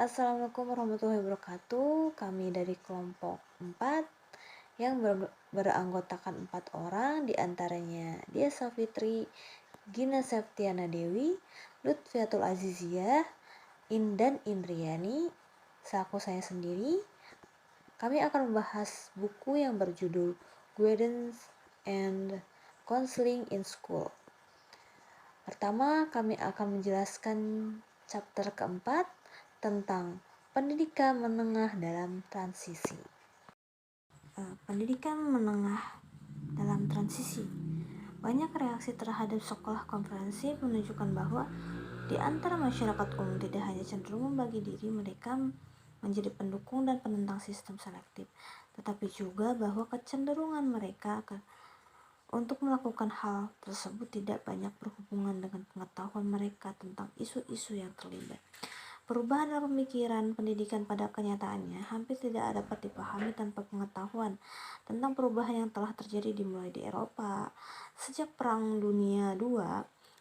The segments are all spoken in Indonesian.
Assalamualaikum warahmatullahi wabarakatuh. Kami dari kelompok 4 yang beranggotakan 4 orang, diantaranya Dia Safitri, Gina Septiana Dewi, Lutfiatul Aziziyah, Indan Indriani, selaku saya sendiri. Kami akan membahas buku yang berjudul Guidance and Counseling in School. Pertama, kami akan menjelaskan chapter keempat tentang pendidikan menengah dalam transisi. Pendidikan menengah dalam transisi. Banyak reaksi terhadap sekolah komprehensif menunjukkan bahwa di antara masyarakat umum tidak hanya cenderung membagi diri mereka menjadi pendukung dan penentang sistem selektif, tetapi juga bahwa kecenderungan mereka untuk melakukan hal tersebut tidak banyak berhubungan dengan pengetahuan mereka tentang isu-isu yang terlibat. Perubahan dalam pemikiran pendidikan pada kenyataannya hampir tidak dapat dipahami tanpa pengetahuan tentang perubahan yang telah terjadi dimulai di Eropa sejak Perang Dunia II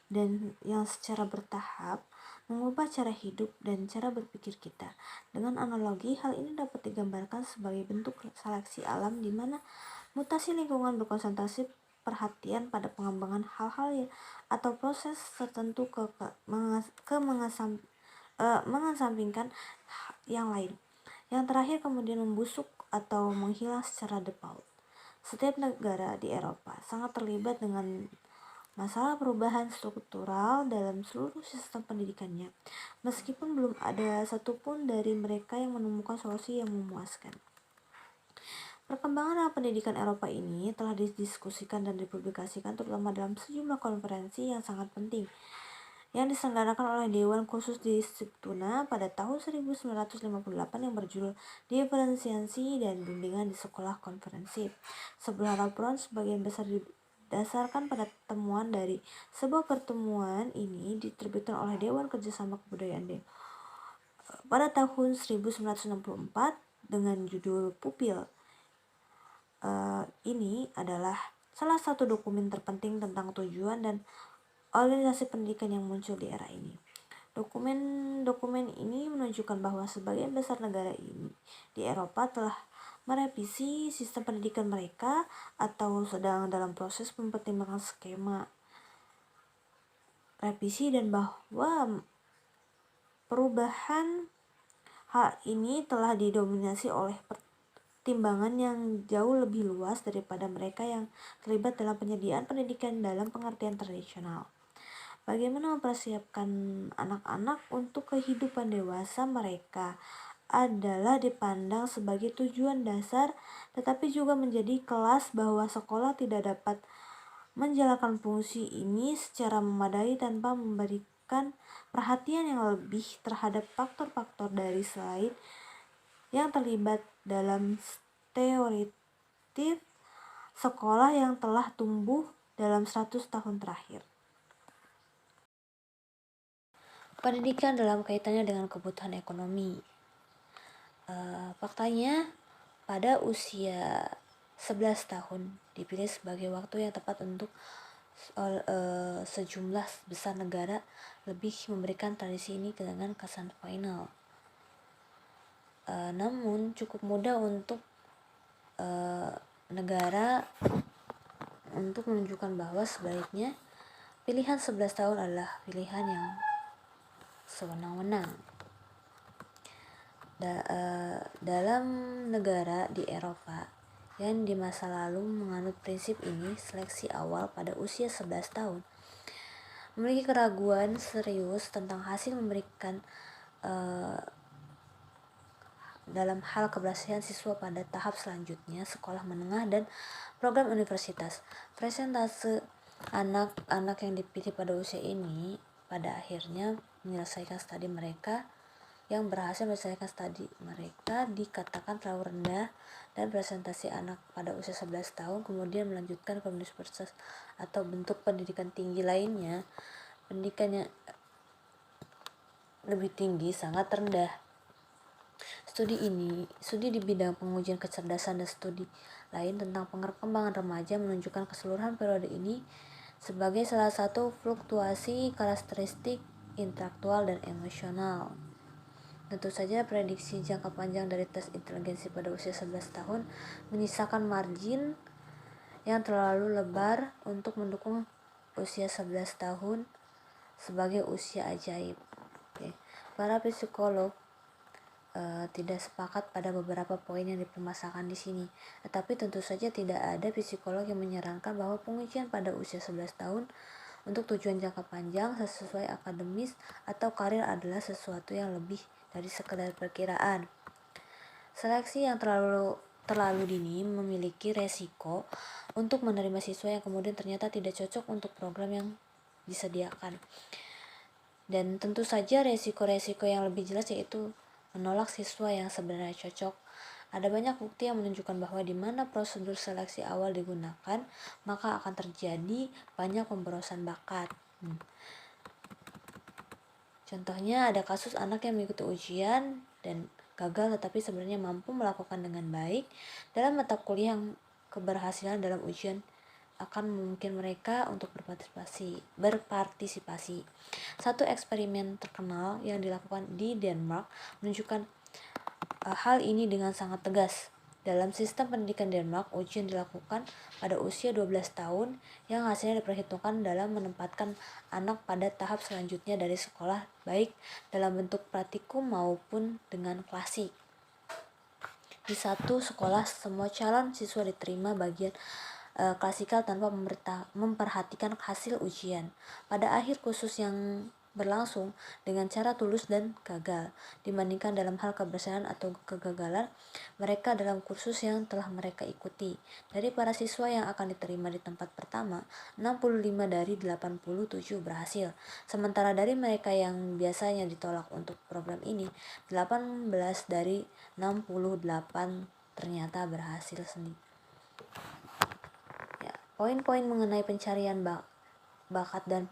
dan yang secara bertahap mengubah cara hidup dan cara berpikir kita. Dengan analogi, hal ini dapat digambarkan sebagai bentuk seleksi alam di mana mutasi lingkungan berkonsentrasi perhatian pada pengembangan hal-hal atau proses tertentu mengesampingkan yang lain. Yang terakhir kemudian membusuk atau menghilang secara default. Setiap negara di Eropa sangat terlibat dengan masalah perubahan struktural dalam seluruh sistem pendidikannya, meskipun belum ada satupun dari mereka yang menemukan solusi yang memuaskan. Perkembangan dalam pendidikan Eropa ini telah didiskusikan dan dipublikasikan terutama dalam sejumlah konferensi yang sangat penting yang diselenggarakan oleh Dewan Khusus di Sigtuna pada tahun 1958 yang berjudul Diferensiasi dan Bimbingan di Sekolah Komprehensif. Sebuah laporan sebagian besar didasarkan pada temuan dari sebuah pertemuan ini diterbitkan oleh Dewan Kerjasama Kebudayaan pada tahun 1964 dengan judul Pupil. Ini adalah salah satu dokumen terpenting tentang tujuan dan organisasi pendidikan yang muncul di era ini. Dokumen ini menunjukkan bahwa sebagian besar negara ini di Eropa telah merevisi sistem pendidikan mereka atau sedang dalam proses mempertimbangkan skema revisi, dan bahwa perubahan hal ini telah didominasi oleh pertimbangan yang jauh lebih luas daripada mereka yang terlibat dalam penyediaan pendidikan dalam pengertian tradisional. Bagaimana mempersiapkan anak-anak untuk kehidupan dewasa mereka adalah dipandang sebagai tujuan dasar, tetapi juga menjadi kelas bahwa sekolah tidak dapat menjalankan fungsi ini secara memadai tanpa memberikan perhatian yang lebih terhadap faktor-faktor dari selain yang terlibat dalam stereotip sekolah yang telah tumbuh dalam 100 tahun terakhir. Pendidikan dalam kaitannya dengan kebutuhan ekonomi. Faktanya, pada usia 11 tahun dipilih sebagai waktu yang tepat untuk sejumlah besar negara lebih memberikan tradisi ini dengan kesan final. Namun cukup mudah untuk negara untuk menunjukkan bahwa sebaliknya pilihan 11 tahun adalah pilihan yang sewenang-wenang. Dalam negara di Eropa yang di masa lalu menganut prinsip ini, seleksi awal pada usia 11 tahun memiliki keraguan serius tentang hasil memberikan dalam hal keberhasilan siswa pada tahap selanjutnya, sekolah menengah dan program universitas. Presentase anak-anak yang dipilih pada usia ini pada akhirnya menyelesaikan studi mereka yang berhasil menyelesaikan studi mereka dikatakan terlalu rendah, dan presentasi anak pada usia 11 tahun kemudian melanjutkan ke universitas atau bentuk pendidikan tinggi lainnya, pendidikannya lebih tinggi sangat rendah. Studi di bidang pengujian kecerdasan dan studi lain tentang perkembangan remaja menunjukkan keseluruhan periode ini sebagai salah satu fluktuasi karakteristik intelektual dan emosional. Tentu saja prediksi jangka panjang dari tes inteligensi pada usia 11 tahun menyisakan margin yang terlalu lebar untuk mendukung usia 11 tahun sebagai usia ajaib. Oke. Para psikolog tidak sepakat pada beberapa poin yang dipermasalahkan di sini. Tetapi tentu saja tidak ada psikolog yang menyarankan bahwa pengujian pada usia 11 tahun untuk tujuan jangka panjang sesuai akademis atau karir adalah sesuatu yang lebih dari sekedar perkiraan. Seleksi yang terlalu dini memiliki resiko untuk menerima siswa yang kemudian ternyata tidak cocok untuk program yang disediakan. Dan tentu saja resiko-resiko yang lebih jelas yaitu menolak siswa yang sebenarnya cocok. Ada banyak bukti yang menunjukkan bahwa di mana prosedur seleksi awal digunakan, maka akan terjadi banyak pemborosan bakat. Contohnya ada kasus anak yang mengikuti ujian dan gagal tetapi sebenarnya mampu melakukan dengan baik dalam mata kuliah yang keberhasilan dalam ujian akan memungkinkan mereka untuk berpartisipasi. Satu eksperimen terkenal yang dilakukan di Denmark menunjukkan hal ini dengan sangat tegas. Dalam sistem pendidikan Denmark, ujian dilakukan pada usia 12 tahun yang hasilnya diperhitungkan dalam menempatkan anak pada tahap selanjutnya dari sekolah, baik dalam bentuk praktikum maupun dengan klasik. Di satu sekolah, semua calon siswa diterima bagian klasikal tanpa memperhatikan hasil ujian. Pada akhir kursus yang berlangsung dengan cara tulus dan gagal dibandingkan dalam hal keberhasilan atau kegagalan mereka dalam kursus yang telah mereka ikuti. Dari para siswa yang akan diterima di tempat pertama, 65 dari 87 berhasil. Sementara dari mereka yang biasanya ditolak untuk program ini, 18 dari 68 ternyata berhasil sendiri. Poin-poin mengenai pencarian bakat dan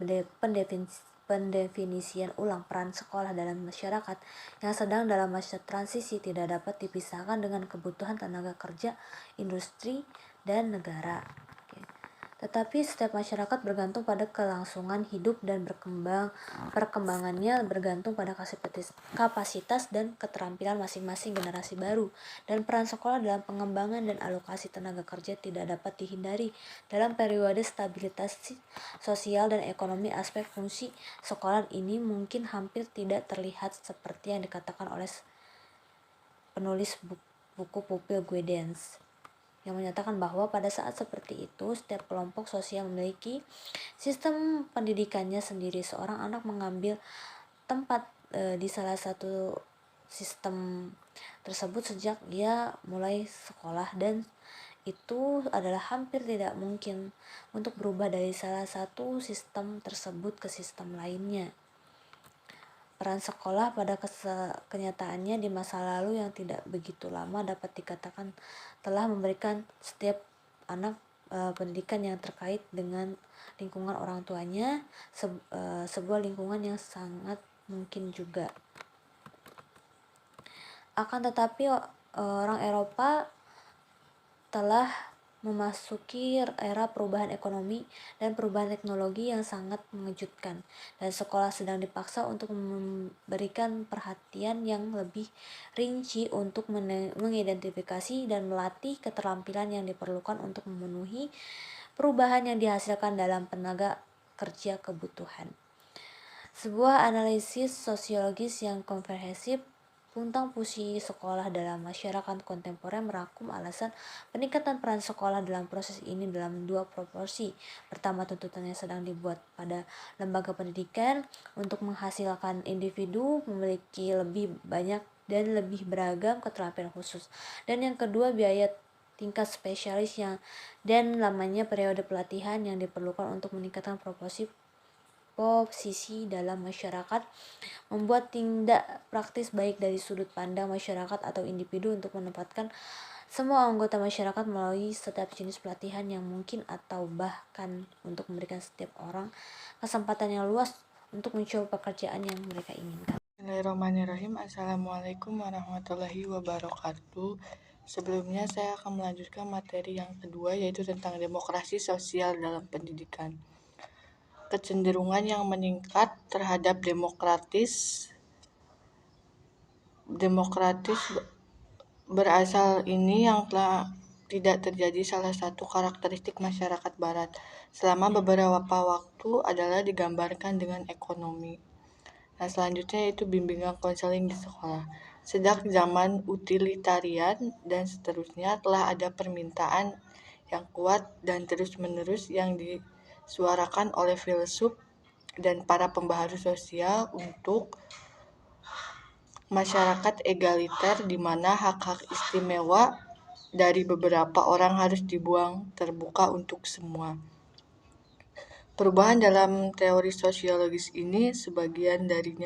pendefinisian ulang peran sekolah dalam masyarakat yang sedang dalam masa transisi tidak dapat dipisahkan dengan kebutuhan tenaga kerja, industri, dan negara. Tetapi setiap masyarakat bergantung pada kelangsungan hidup dan perkembangannya bergantung pada kapasitas dan keterampilan masing-masing generasi baru. Dan peran sekolah dalam pengembangan dan alokasi tenaga kerja tidak dapat dihindari. Dalam periode stabilitas sosial dan ekonomi, aspek fungsi sekolah ini mungkin hampir tidak terlihat seperti yang dikatakan oleh penulis buku Pupil Guidance, yang menyatakan bahwa pada saat seperti itu, setiap kelompok sosial memiliki sistem pendidikannya sendiri. Seorang anak mengambil tempat di salah satu sistem tersebut sejak dia mulai sekolah, dan itu adalah hampir tidak mungkin untuk berubah dari salah satu sistem tersebut ke sistem lainnya. Peran sekolah pada kenyataannya di masa lalu yang tidak begitu lama dapat dikatakan telah memberikan setiap anak pendidikan yang terkait dengan lingkungan orang tuanya, sebuah lingkungan yang sangat mungkin juga. Akan tetapi orang Eropa telah memasuki era perubahan ekonomi dan perubahan teknologi yang sangat mengejutkan, dan sekolah sedang dipaksa untuk memberikan perhatian yang lebih rinci untuk mengidentifikasi dan melatih keterampilan yang diperlukan untuk memenuhi perubahan yang dihasilkan dalam tenaga kerja kebutuhan. Sebuah analisis sosiologis yang komprehensif tentang fungsi sekolah dalam masyarakat kontemporer merangkum alasan peningkatan peran sekolah dalam proses ini dalam dua proporsi. Pertama, tuntutan yang sedang dibuat pada lembaga pendidikan untuk menghasilkan individu memiliki lebih banyak dan lebih beragam keterampilan khusus. Dan yang kedua, biaya tingkat spesialis dan lamanya periode pelatihan yang diperlukan untuk meningkatkan posisi dalam masyarakat, membuat tindak praktis baik dari sudut pandang masyarakat atau individu untuk menempatkan semua anggota masyarakat melalui setiap jenis pelatihan yang mungkin, atau bahkan untuk memberikan setiap orang kesempatan yang luas untuk mencoba pekerjaan yang mereka inginkan. Bismillahirrahmanirrahim. Assalamualaikum warahmatullahi wabarakatuh. Sebelumnya saya akan melanjutkan materi yang kedua, yaitu tentang demokrasi sosial dalam pendidikan. Kecenderungan yang meningkat terhadap demokratis demokratis berasal ini yang telah tidak terjadi salah satu karakteristik masyarakat barat selama beberapa waktu adalah digambarkan dengan ekonomi. Nah, selanjutnya yaitu bimbingan konseling di sekolah. Sejak zaman utilitarian dan seterusnya telah ada permintaan yang kuat dan terus-menerus yang disuarakan oleh filsuf dan para pembaharu sosial untuk masyarakat egaliter di mana hak-hak istimewa dari beberapa orang harus dibuang terbuka untuk semua. Perubahan dalam teori sosiologis ini sebagian dari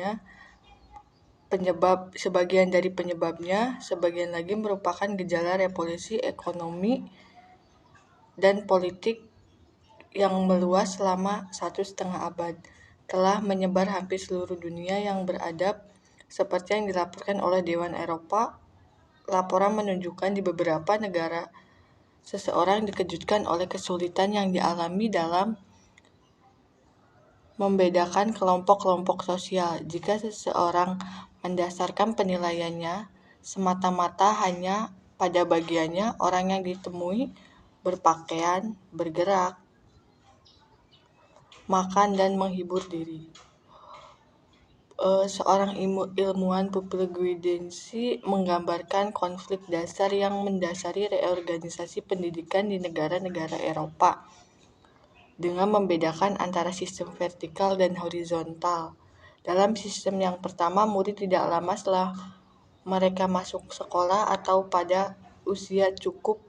penyebabnya, sebagian lagi merupakan gejala revolusi ekonomi dan politik yang meluas selama 1,5 abad, telah menyebar hampir seluruh dunia yang beradab, seperti yang dilaporkan oleh Dewan Eropa. Laporan menunjukkan di beberapa negara seseorang dikejutkan oleh kesulitan yang dialami dalam membedakan kelompok-kelompok sosial. Jika seseorang mendasarkan penilaiannya semata-mata hanya pada bagiannya, orang yang ditemui berpakaian, bergerak, makan, dan menghibur diri. Seorang ilmuwan Pupil Guidensi menggambarkan konflik dasar yang mendasari reorganisasi pendidikan di negara-negara Eropa dengan membedakan antara sistem vertikal dan horizontal. Dalam sistem yang pertama, murid tidak lama setelah mereka masuk sekolah atau pada usia cukup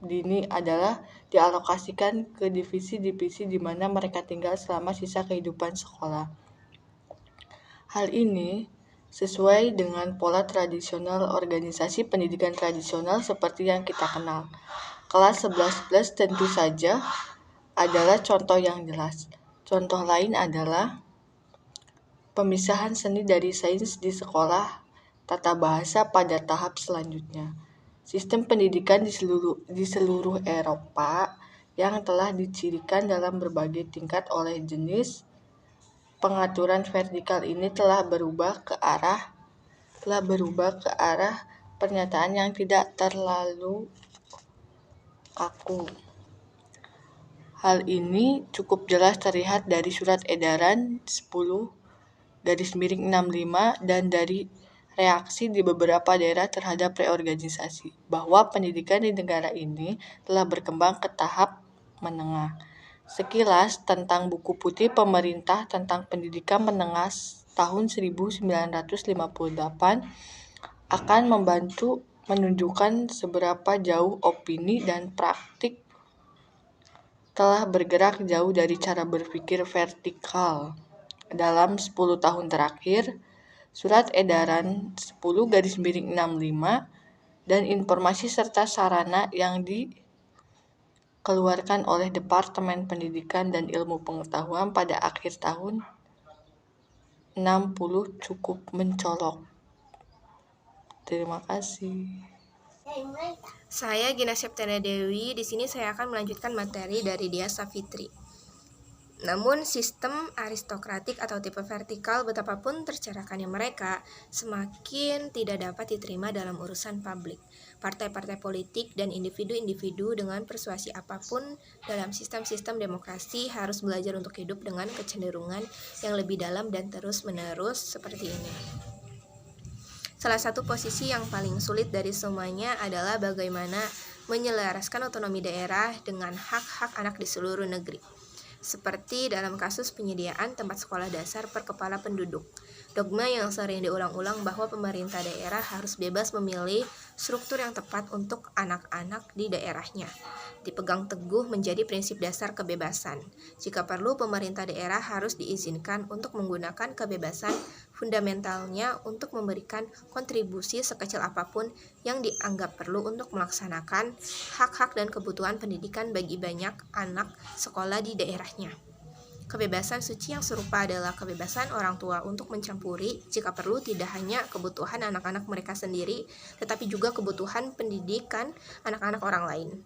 dini adalah dialokasikan ke divisi-divisi di mana mereka tinggal selama sisa kehidupan sekolah. Hal ini sesuai dengan pola tradisional organisasi pendidikan tradisional seperti yang kita kenal. Kelas 11+ tentu saja adalah contoh yang jelas. Contoh lain adalah pemisahan seni dari sains di sekolah tata bahasa pada tahap selanjutnya. Sistem pendidikan di seluruh Eropa yang telah dicirikan dalam berbagai tingkat oleh jenis pengaturan vertikal ini telah berubah ke arah pernyataan yang tidak terlalu kaku. Hal ini cukup jelas terlihat dari Surat Edaran 10/65 dan dari reaksi di beberapa daerah terhadap reorganisasi, bahwa pendidikan di negara ini telah berkembang ke tahap menengah. Sekilas tentang buku putih pemerintah tentang pendidikan menengah tahun 1958 akan membantu menunjukkan seberapa jauh opini dan praktik telah bergerak jauh dari cara berpikir vertikal. Dalam 10 tahun terakhir, Surat Edaran 10/65 dan informasi serta sarana yang dikeluarkan oleh Departemen Pendidikan dan Ilmu Pengetahuan pada akhir tahun 60 cukup mencolok. Terima kasih. Saya Gina Septiana Dewi. Di sini saya akan melanjutkan materi dari Dia Savitri. Namun sistem aristokratik atau tipe vertikal betapapun tercerahkannya mereka, semakin tidak dapat diterima dalam urusan publik. Partai-partai politik dan individu-individu dengan persuasi apapun dalam sistem-sistem demokrasi harus belajar untuk hidup dengan kecenderungan yang lebih dalam dan terus-menerus seperti ini. Salah satu posisi yang paling sulit dari semuanya adalah bagaimana menyelaraskan otonomi daerah dengan hak-hak anak di seluruh negeri. Seperti dalam kasus penyediaan tempat sekolah dasar per kepala penduduk. Dogma yang sering diulang-ulang bahwa pemerintah daerah harus bebas memilih struktur yang tepat untuk anak-anak di daerahnya. Dipegang teguh menjadi prinsip dasar kebebasan. Jika perlu, pemerintah daerah harus diizinkan untuk menggunakan kebebasan fundamentalnya untuk memberikan kontribusi sekecil apapun yang dianggap perlu untuk melaksanakan hak-hak dan kebutuhan pendidikan bagi banyak anak sekolah di daerahnya. Kebebasan suci yang serupa adalah kebebasan orang tua untuk mencampuri, jika perlu, tidak hanya kebutuhan anak-anak mereka sendiri, tetapi juga kebutuhan pendidikan anak-anak orang lain.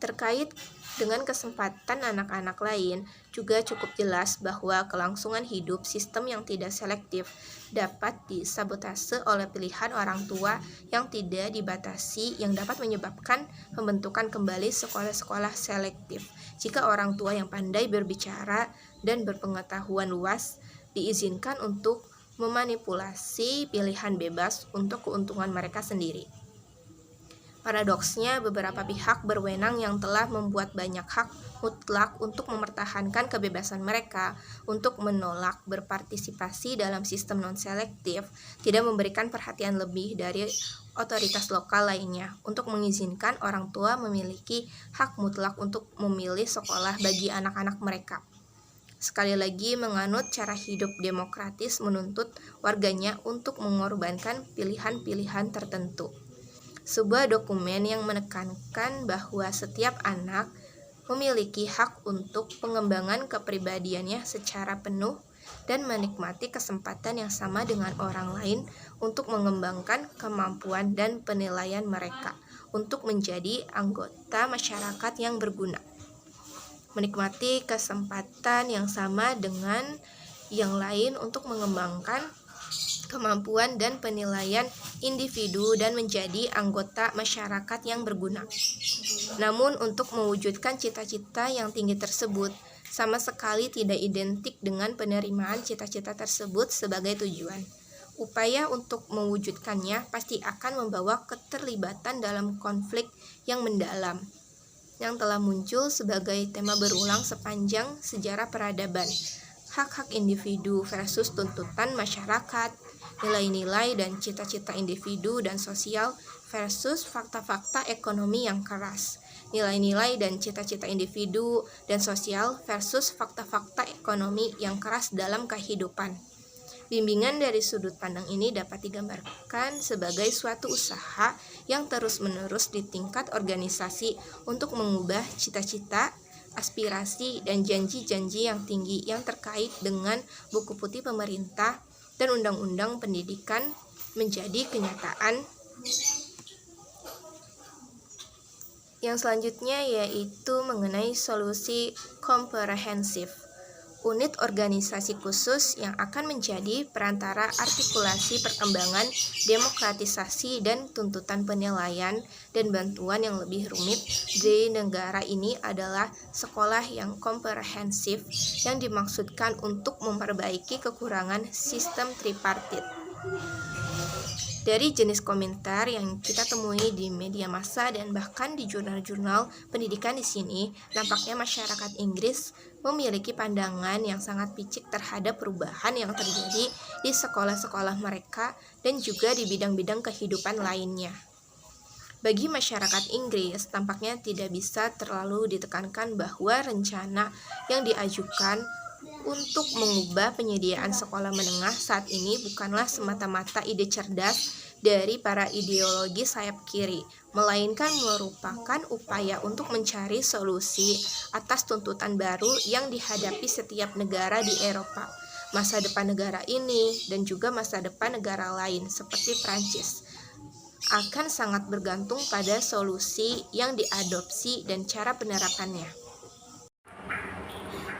Terkait dengan kesempatan anak-anak lain, juga cukup jelas bahwa kelangsungan hidup sistem yang tidak selektif dapat disabotase oleh pilihan orang tua yang tidak dibatasi yang dapat menyebabkan pembentukan kembali sekolah-sekolah selektif. Jika orang tua yang pandai berbicara dan berpengetahuan luas diizinkan untuk memanipulasi pilihan bebas untuk keuntungan mereka sendiri. Paradoksnya, beberapa pihak berwenang yang telah membuat banyak hak mutlak untuk mempertahankan kebebasan mereka untuk menolak berpartisipasi dalam sistem non-selektif, tidak memberikan perhatian lebih dari otoritas lokal lainnya untuk mengizinkan orang tua memiliki hak mutlak untuk memilih sekolah bagi anak-anak mereka. Sekali lagi, menganut cara hidup demokratis menuntut warganya untuk mengorbankan pilihan-pilihan tertentu. Sebuah dokumen yang menekankan bahwa setiap anak memiliki hak untuk pengembangan kepribadiannya secara penuh dan menikmati kesempatan yang sama dengan orang lain untuk mengembangkan kemampuan dan penilaian mereka untuk menjadi anggota masyarakat yang berguna. Menikmati kesempatan yang sama dengan yang lain untuk mengembangkan kemampuan dan penilaian individu dan menjadi anggota masyarakat yang berguna. Namun untuk mewujudkan cita-cita yang tinggi tersebut sama sekali tidak identik dengan penerimaan cita-cita tersebut sebagai tujuan. Upaya untuk mewujudkannya pasti akan membawa keterlibatan dalam konflik yang mendalam yang telah muncul sebagai tema berulang sepanjang sejarah peradaban. Hak-hak individu versus tuntutan masyarakat, nilai-nilai dan cita-cita individu dan sosial versus fakta-fakta ekonomi yang keras, nilai-nilai dan cita-cita individu dan sosial versus fakta-fakta ekonomi yang keras dalam kehidupan. Bimbingan dari sudut pandang ini dapat digambarkan sebagai suatu usaha yang terus-menerus di tingkat organisasi untuk mengubah cita-cita, aspirasi, dan janji-janji yang tinggi yang terkait dengan buku putih pemerintah dan undang-undang pendidikan menjadi kenyataan. Yang selanjutnya yaitu mengenai solusi komprehensif. Unit organisasi khusus yang akan menjadi perantara artikulasi perkembangan, demokratisasi, dan tuntutan penilaian dan bantuan yang lebih rumit di negara ini adalah sekolah yang komprehensif yang dimaksudkan untuk memperbaiki kekurangan sistem tripartit. Dari jenis komentar yang kita temui di media massa dan bahkan di jurnal-jurnal pendidikan di sini, nampaknya masyarakat Inggris memiliki pandangan yang sangat picik terhadap perubahan yang terjadi di sekolah-sekolah mereka dan juga di bidang-bidang kehidupan lainnya. Bagi masyarakat Inggris, tampaknya tidak bisa terlalu ditekankan bahwa rencana yang diajukan untuk mengubah penyediaan sekolah menengah saat ini bukanlah semata-mata ide cerdas dari para ideologi sayap kiri, melainkan merupakan upaya untuk mencari solusi atas tuntutan baru yang dihadapi setiap negara di Eropa, masa depan negara ini dan juga masa depan negara lain seperti Prancis akan sangat bergantung pada solusi yang diadopsi dan cara penerapannya.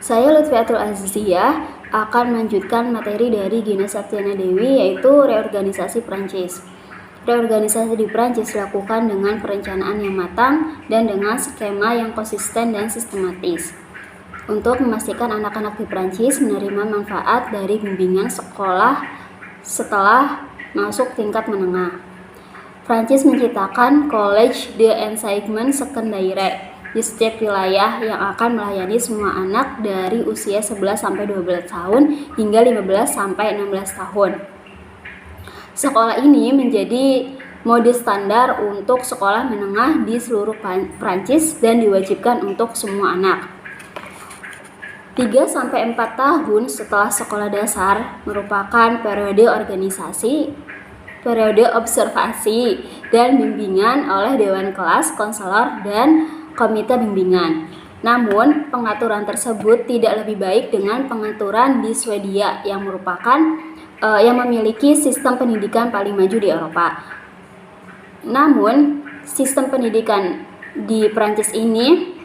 Saya Lutfiatul Aziziyah akan melanjutkan materi dari Gina Septiana Dewi, yaitu reorganisasi Prancis. Reorganisasi di Prancis dilakukan dengan perencanaan yang matang dan dengan skema yang konsisten dan sistematis untuk memastikan anak-anak di Prancis menerima manfaat dari bimbingan sekolah setelah masuk tingkat menengah. Prancis menciptakan Collège d'Enseignement Secondaire di setiap wilayah yang akan melayani semua anak dari usia 11-12 tahun hingga 15-16 tahun. Sekolah ini menjadi mode standar untuk sekolah menengah di seluruh Prancis dan diwajibkan untuk semua anak. 3-4 tahun setelah sekolah dasar merupakan periode organisasi, periode observasi dan bimbingan oleh dewan kelas, konselor, dan komite bimbingan. Namun, pengaturan tersebut tidak lebih baik dengan pengaturan di Swedia yang memiliki sistem pendidikan paling maju di Eropa. Namun, sistem pendidikan di Prancis ini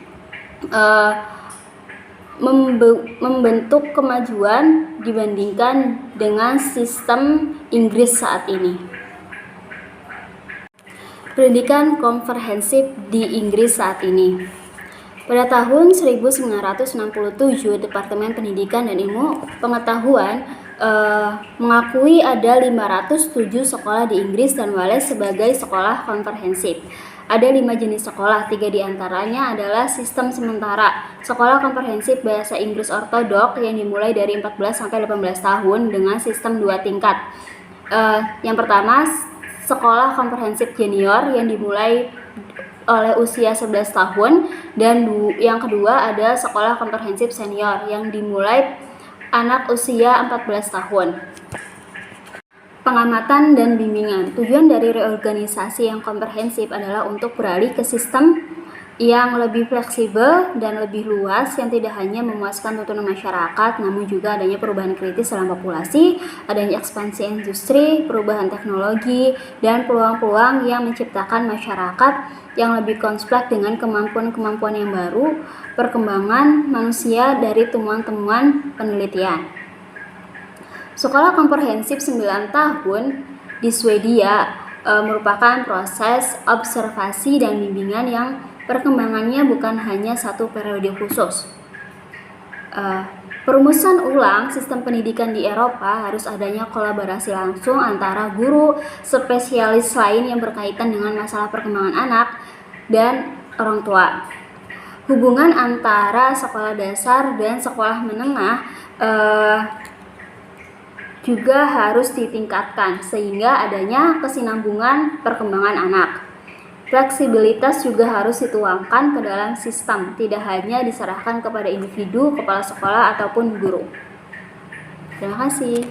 membentuk kemajuan dibandingkan dengan sistem Inggris saat ini. Pendidikan komprehensif di Inggris saat ini. Pada tahun 1967, Departemen Pendidikan dan Ilmu Pengetahuan mengakui ada 507 sekolah di Inggris dan Wales sebagai sekolah komprehensif. Ada 5 jenis sekolah, 3 diantaranya adalah sistem sementara, sekolah komprehensif bahasa Inggris ortodok yang dimulai dari 14 sampai 18 tahun dengan sistem 2 tingkat. Yang pertama, sekolah komprehensif junior yang dimulai oleh usia 11 tahun, dan yang kedua ada sekolah komprehensif senior yang dimulai anak usia 14 tahun. Pengamatan dan bimbingan. Tujuan dari reorganisasi yang komprehensif adalah untuk beralih ke sistem yang lebih fleksibel dan lebih luas, yang tidak hanya memuaskan tuntutan masyarakat, namun juga adanya perubahan kritis dalam populasi, adanya ekspansi industri, perubahan teknologi, dan peluang-peluang yang menciptakan masyarakat yang lebih kompleks dengan kemampuan-kemampuan yang baru, perkembangan manusia dari temuan-temuan penelitian. Sekolah komprehensif 9 tahun di Swedia merupakan proses observasi dan bimbingan yang perkembangannya bukan hanya satu periode khusus. Perumusan ulang sistem pendidikan di Eropa harus adanya kolaborasi langsung antara guru spesialis lain yang berkaitan dengan masalah perkembangan anak dan orang tua. Hubungan antara sekolah dasar dan sekolah menengah juga harus ditingkatkan sehingga adanya kesinambungan perkembangan anak. Fleksibilitas juga harus dituangkan ke dalam sistem, tidak hanya diserahkan kepada individu, kepala sekolah, ataupun guru. Terima kasih.